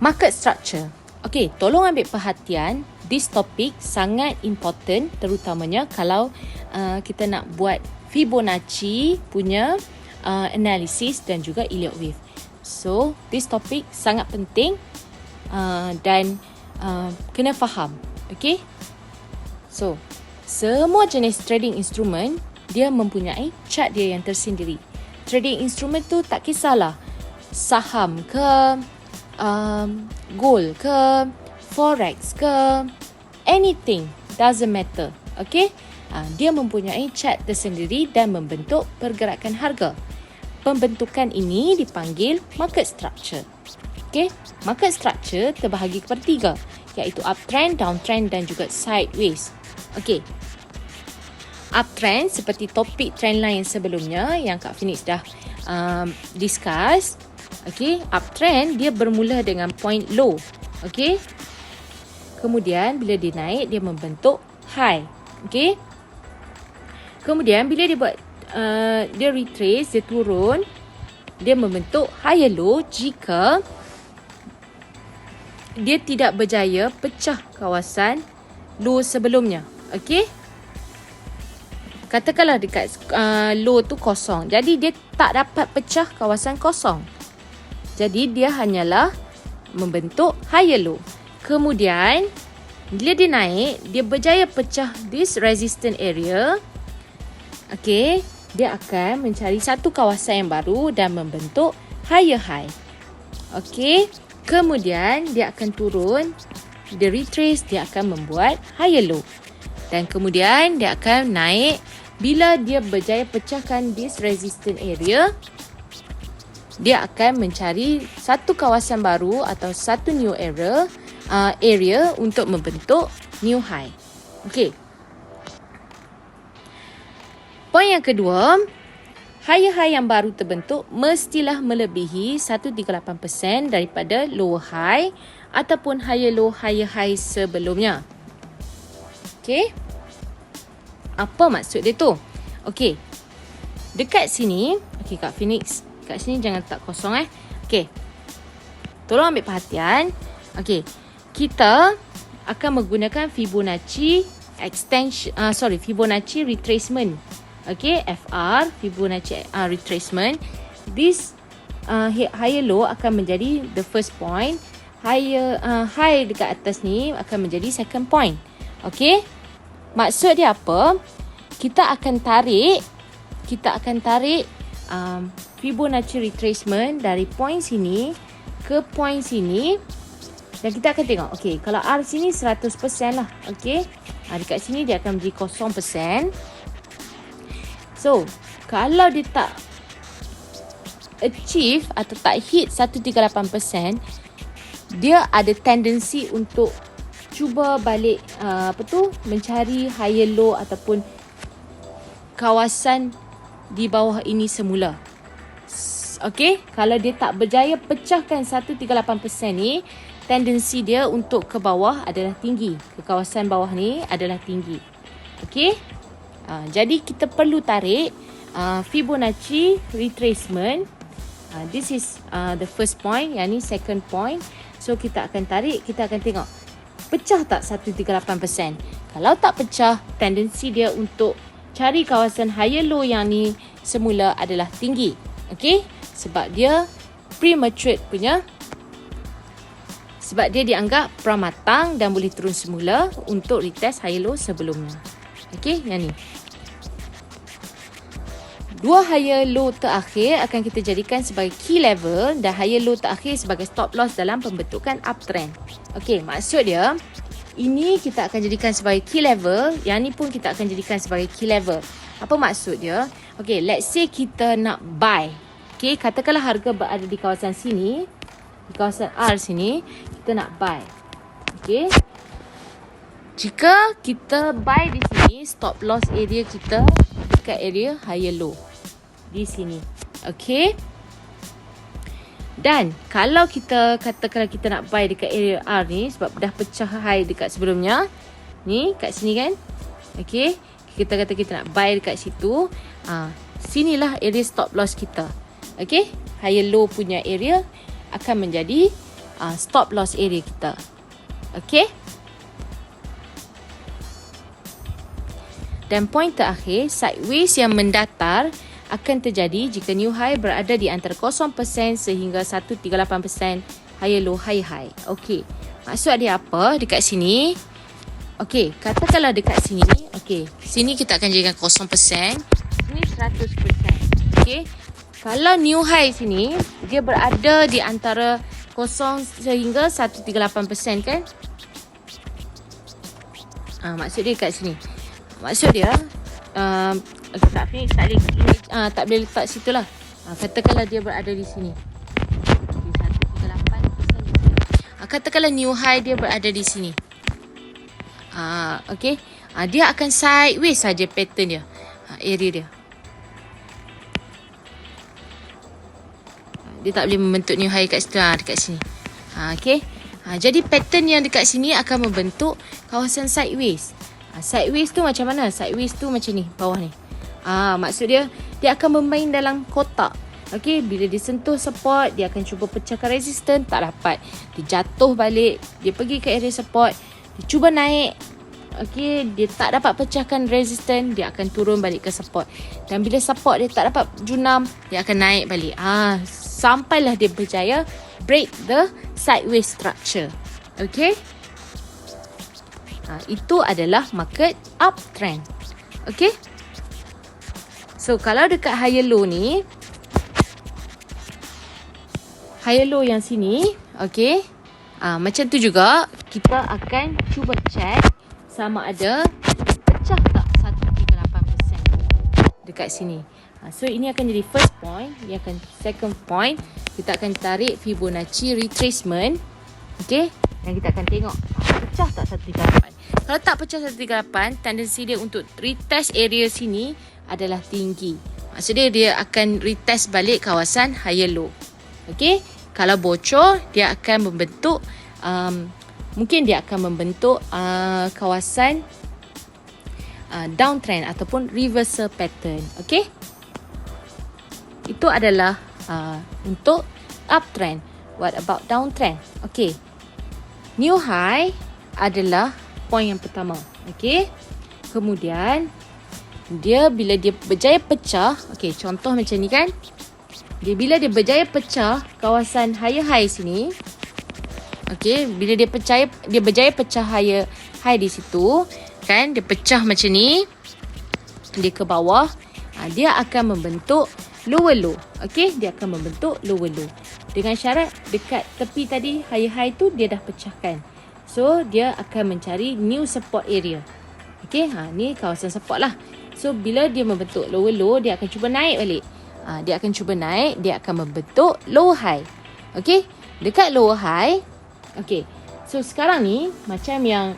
Market structure. Okay, tolong ambil perhatian. This topic sangat important, terutamanya kalau kita nak buat Fibonacci punya analysis dan juga Elliott wave. So, this topic sangat penting dan kena faham. Okay? So, semua jenis trading instrument dia mempunyai chart dia yang tersendiri. Trading instrument tu tak kisahlah saham ke, gold ke, forex ke, anything, doesn't matter. Okay? Dia mempunyai chart tersendiri dan membentuk pergerakan harga. Pembentukan ini dipanggil market structure. Okay? Market structure terbahagi kepada 3, iaitu uptrend, downtrend dan juga sideways. Okay. Uptrend seperti topik trendline sebelumnya yang Kak Phoenix dah discuss. Okay, uptrend dia bermula dengan point low. Okay. Kemudian bila dia naik dia membentuk high. Okay. Kemudian bila dia buat dia retrace, dia turun, dia membentuk higher low jika dia tidak berjaya pecah kawasan low sebelumnya. Okay. Katakanlah dekat low tu kosong. Jadi dia tak dapat pecah kawasan kosong. Jadi dia hanyalah membentuk higher low. Kemudian bila dia naik, dia berjaya pecah this resistance area. Okay, dia akan mencari satu kawasan yang baru dan membentuk higher high. Okay, kemudian dia akan turun, dia retrace, dia akan membuat higher low. Dan kemudian dia akan naik bila dia berjaya pecahkan this resistance area. Dia akan mencari satu kawasan baru atau satu new area untuk membentuk new high. Okay. Poin yang kedua, higher high yang baru terbentuk mestilah melebihi 138% daripada lower high ataupun higher low, higher high sebelumnya. Okay. Apa maksud dia tu? Okay. Dekat sini, okay Kak Phoenix, kat sini jangan letak kosong Okay. Tolong ambil perhatian. Okay. Kita akan menggunakan Fibonacci Fibonacci retracement. Okay, FR, Fibonacci retracement. This higher low akan menjadi the first point. High dekat atas ni akan menjadi second point. Okay. Maksud dia apa? Kita akan tarik Fibonacci retracement dari point sini ke point sini dan kita akan tengok. Okay, kalau R sini 100% lah. Okay, dekat sini dia akan menjadi 0%. So, kalau dia tak achieve atau tak hit 138%, dia ada tendensi untuk cuba balik mencari higher low ataupun kawasan di bawah ini semula. Okay, kalau dia tak berjaya pecahkan 138% ni, tendensi dia untuk ke bawah adalah tinggi. Ke kawasan bawah ni adalah tinggi. Okay, jadi kita perlu tarik Fibonacci retracement. This is the first point, yang ni second point. So kita akan tarik, kita akan tengok pecah tak 138%. Kalau tak pecah, tendensi dia untuk cari kawasan higher low yang ni semula adalah tinggi. Okay, sebab dia premature punya, sebab dia dianggap pramatang dan boleh turun semula untuk retest higher low sebelumnya. Okay, yang ni. Dua higher low terakhir akan kita jadikan sebagai key level dan higher low terakhir sebagai stop loss dalam pembentukan uptrend. Okay, maksud dia ini kita akan jadikan sebagai key level, yang ni pun kita akan jadikan sebagai key level. Apa maksud dia? Okay, let's say kita nak buy. Okay, katakanlah harga berada di kawasan sini, di kawasan R sini, kita nak buy. Okay, jika kita buy di sini, stop loss area kita dekat area higher low di sini. Okay, dan kalau kita katakanlah kita nak buy dekat area R ni, sebab dah pecah high dekat sebelumnya ni, kat sini kan. Okay, kita kata kita nak buy dekat situ, sinilah area stop loss kita. Okay, higher low punya area akan menjadi stop loss area kita. Okey. Dan poin terakhir, sideways yang mendatar akan terjadi jika new high berada di antara 0% sehingga 138% higher low high high. Okey. Maksud dia apa dekat sini? Okey, katakanlah dekat sini, okey, sini kita akan jadikan 0%, sini 100%. Okey. Kalau new high sini dia berada di antara 0 sehingga 138% kan? Maksud dia dekat sini. Maksud dia tak boleh tak boleh letak situ lah. Katakanlah dia berada di sini. 138% di sini. Katakanlah new high dia berada di sini. Okey. Dia akan sideways saja pattern dia. Area dia. Dia tak boleh membentuk new high kat situ, dekat sini. Okey. Jadi pattern yang dekat sini akan membentuk kawasan sideways. Sideways tu macam mana? Sideways tu macam ni, bawah ni. Maksud dia akan bermain dalam kotak. Okey, bila dia sentuh support, dia akan cuba pecahkan resistance, tak dapat. Dia jatuh balik, dia pergi ke area support, dia cuba naik. Okey, dia tak dapat pecahkan resistance, dia akan turun balik ke support. Dan bila support dia tak dapat junam, dia akan naik balik. Sampailah dia berjaya break the sideways structure. Okey? Itu adalah market uptrend. Okey? So, kalau dekat higher low ni, higher low yang sini, okey, macam tu juga, kita akan cuba check sama ada pecah tak 138% dekat sini. So, ini akan jadi first point. Ini akan second point. Kita akan tarik Fibonacci retracement. Okey? Dan kita akan tengok pecah tak 138. Kalau tak pecah 138, tendensi dia untuk retest area sini adalah tinggi. Maksudnya dia akan retest balik kawasan higher low. Okey? Kalau bocor, dia akan membentuk mungkin dia akan membentuk kawasan downtrend ataupun reversal pattern. Okey? Itu adalah untuk uptrend. What about downtrend? Okey. New high adalah poin yang pertama. Okey. Kemudian bila dia berjaya pecah, okey, contoh macam ni kan. Bila dia berjaya pecah kawasan higher high sini. Okey, bila dia berjaya pecah higher high di situ, kan? Dia pecah macam ni. Dia ke bawah, dia akan membentuk lower low. Okey, dia akan membentuk lower low. Dengan syarat dekat tepi tadi higher high tu dia dah pecahkan. So dia akan mencari new support area. Okey, ni kawasan support lah. So bila dia membentuk lower low, dia akan cuba naik balik. Dia akan cuba naik, dia akan membentuk lower high. Okey, dekat lower high. Okey. So sekarang ni macam yang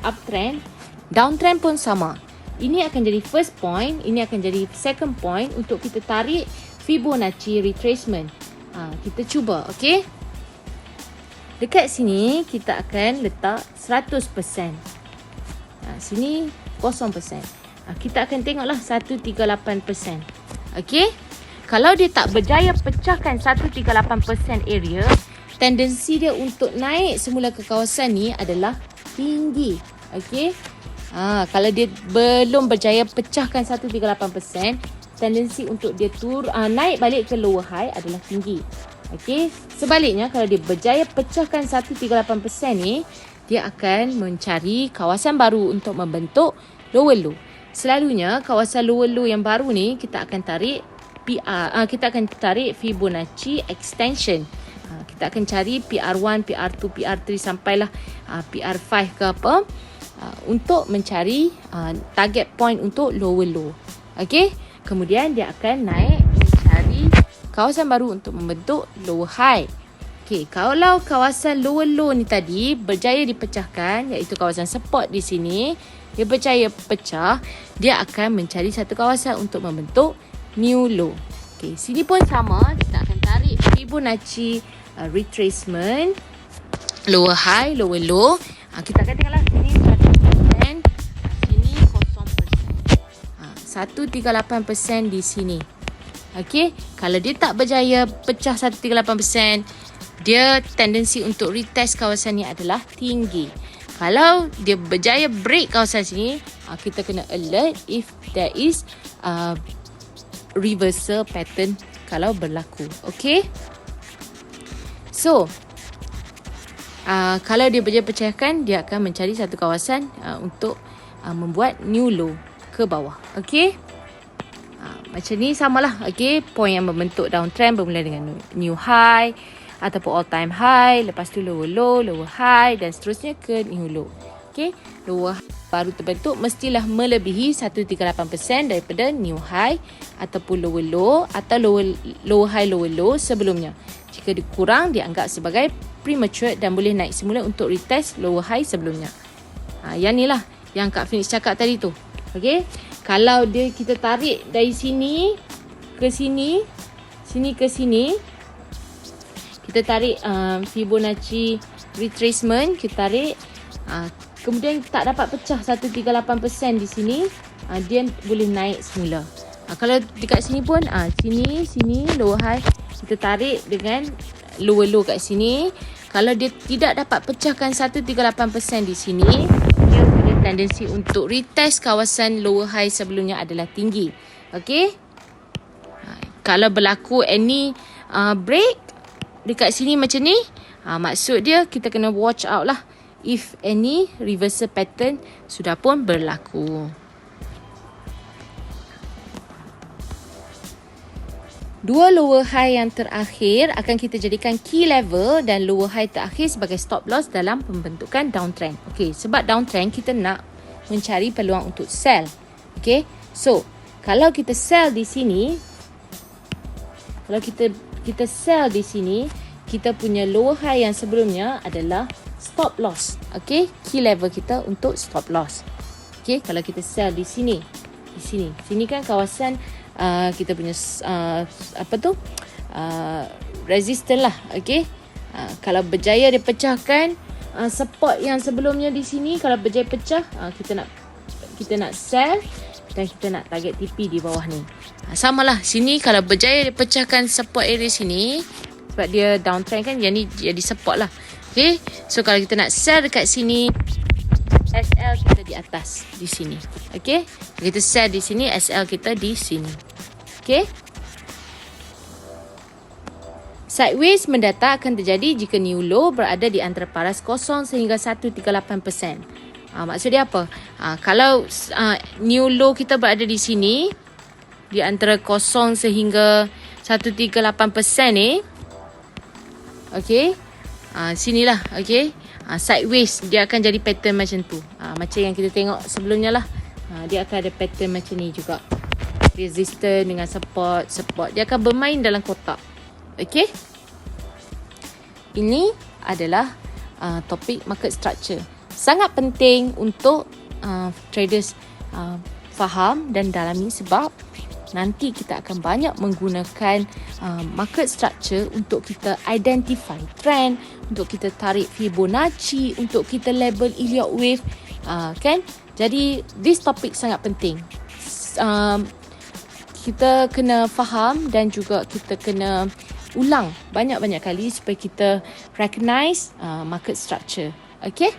uptrend, downtrend pun sama. Ini akan jadi first point, ini akan jadi second point untuk kita tarik Fibonacci retracement. Kita cuba, okey? Dekat sini kita akan letak 100%. Sini 0%. Kita akan tengoklah 138%. Okey? Kalau dia tak berjaya pecahkan 138% area, tendensi dia untuk naik semula ke kawasan ni adalah tinggi. Okey? Kalau dia belum berjaya pecahkan 138%, tendensi untuk dia naik balik ke lower high adalah tinggi. Okey, sebaliknya kalau dia berjaya pecahkan 138% ni, dia akan mencari kawasan baru untuk membentuk lower low. Selalunya kawasan lower low yang baru ni kita akan tarik kita akan tarik Fibonacci extension. Kita akan cari PR1, PR2, PR3 sampailah PR5 ke apa untuk mencari target point untuk lower low. Okey, kemudian dia akan naik mencari kawasan baru untuk membentuk lower high. Okey, kalau kawasan lower low ni tadi berjaya dipecahkan, iaitu kawasan support di sini, dia berjaya pecah, dia akan mencari satu kawasan untuk membentuk new low. Okey, sini pun sama, kita akan tarik Fibonacci retracement, lower high, lower low. Kita akan tengoklah sini 100%, sini 0%. 138% di sini. Okey, kalau dia tak berjaya pecah 138%, dia tendensi untuk retest kawasan ni adalah tinggi. Kalau dia berjaya break kawasan sini, kita kena alert if there is reversal pattern kalau berlaku. Okay. So, kalau dia berjaya pecahkan, dia akan mencari satu kawasan untuk membuat new low ke bawah. Okay. Macam ni samalah. Okay. Point yang membentuk downtrend bermula dengan new high ataupun all time high, lepas tu lower low, lower high dan seterusnya ke new low. Okay. Lower high baru terbentuk mestilah melebihi 138% daripada new high ataupun lower low atau lower high lower low sebelumnya. Jika dikurang, dianggap sebagai premature dan boleh naik semula untuk retest lower high sebelumnya. Yang ni lah yang Kak Phoenix cakap tadi tu. Okay. Kalau kita tarik dari sini ke sini, sini ke sini, kita tarik Fibonacci retracement, kita tarik, kemudian tak dapat pecah 138% di sini, dia boleh naik semula. Kalau dekat sini pun, sini lower high, kita tarik dengan lower low kat sini. Kalau dia tidak dapat pecahkan 138% di sini, dia punya tendensi untuk retest kawasan lower high sebelumnya adalah tinggi. Okay. Kalau berlaku any break dekat sini macam ni, maksud dia kita kena watch out lah if any reversal pattern sudah pun berlaku. Dua lower high yang terakhir akan kita jadikan key level dan lower high terakhir sebagai stop loss dalam pembentukan downtrend. Okey, sebab downtrend kita nak mencari peluang untuk sell. Okey, so kalau kita sell di sini, kalau kita sell di sini, kita punya lower high yang sebelumnya adalah stop loss. Okey, key level kita untuk stop loss. Okey, kalau kita sell di sini, sini kan kawasan kita punya resistance lah. Okey, kalau berjaya dia pecahkan support yang sebelumnya di sini, kalau berjaya pecah, kita nak sell dan kita nak target TP di bawah ni. Samalah sini, kalau berjaya dia pecahkan support area sini, sebab dia downtrend kan, yang ni jadi support lah. Okay, so kalau kita nak sell dekat sini, SL kita di atas di sini. Okay, kita sell di sini, SL kita di sini. Okay, sideways mendata akan terjadi jika new low berada di antara paras 0 sehingga 138%. Maksud dia apa? Kalau new low kita berada di sini, di antara 0 sehingga 138% ni, okay, sinilah, okay, sideways dia akan jadi pattern macam tu, macam yang kita tengok sebelumnya lah. Dia akan ada pattern macam ni juga, resistance dengan support, dia akan bermain dalam kotak. Okay, ini adalah topik market structure. Sangat penting untuk traders faham dan dalami, sebab nanti kita akan banyak menggunakan market structure untuk kita identify trend, untuk kita tarik Fibonacci, untuk kita label Elliott wave, kan? Jadi this topic sangat penting. Kita kena faham dan juga kita kena ulang banyak-banyak kali supaya kita recognize market structure. Okay?